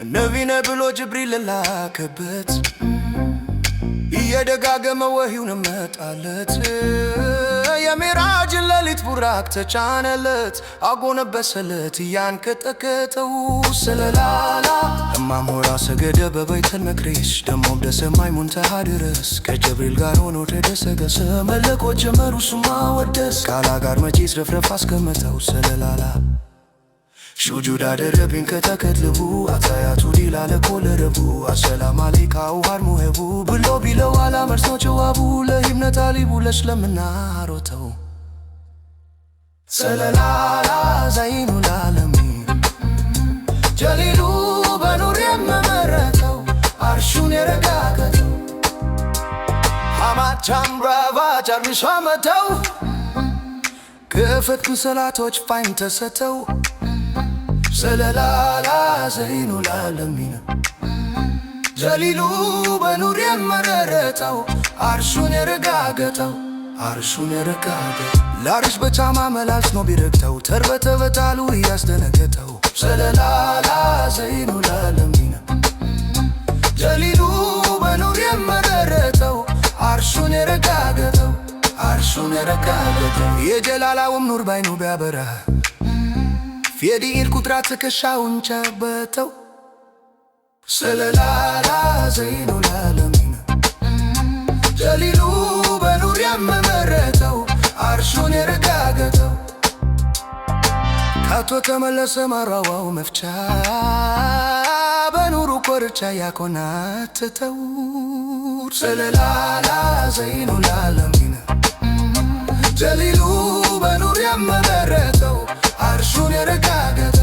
ነቢነ ብሎ ጅብሪል ላከበት እየደጋገመ ወህዩን መጣለት የሚራጅን ሌሊት ቡራክ ተጫነለት አጎነበሰለት እያንቀጠቀጠው ስለላላ እማሞራ ሰገደ በበይተል መቅደስ ደሞም ደሰማይ ሙንተሃ ድረስ ከጅብሪል ጋር ሆኖ ተደሰገሰ መለኮት ጀመሩ ሱማ ወደስ ካላ ጋር መቼስ ረፍረፍ አስቀመጠው ስለላላ ሹጁድ አደረብኝ ከተከትልቡ አታያቱ ዲላለ ኮለረቡ አሰላም አለይካ ውሃር ሙሄቡ ብሎ ቢለው አላመርስ ነው ጀዋቡ ለሂብነት አሊቡ ለስለምና ሮተው ሰለላላ ዘይኑ ላለሚን ጀሊሉ በኑር የመመረተው አርሹን የረጋገጠው ሐማድ ቻምራቫ ጨርሻ መተው ክፍት ሰላቶች ፋይን ተሰተው ሰለላላ ዘይኑ ላለሚን ጀሊሉ በኑር የመረረተው አርሹን የረጋገጠው አርሹን የረጋገጠው ላርሽ በጫማ መላልስ ነው ቢረግተው ተርበተበታሉ እያስደነገጠው ሰለላላ ዘይኑ ላለሚን ጀሊሉ በኑር የመረረተው አርሹን የረጋገጠው አርሹን የረጋገጠው የጀላላውም ኑር ባይኑ ቢያበራ ፊየዲል ቁጥራት ትከሻውን ጨበጠው ሰለላላ ዘይኑ ላለሚን ጀሊሉ በኑር የመመረተው አርሹን የረጋገጠው ካቶ ተመለሰ መራዋው መፍቻ በኑሩ ኮርቻ ያኮናተተው ሰለላላ ዘይኑ ላለሚን ጀሊሉ በኑር የመመረተው አርሹን የረጋገጠው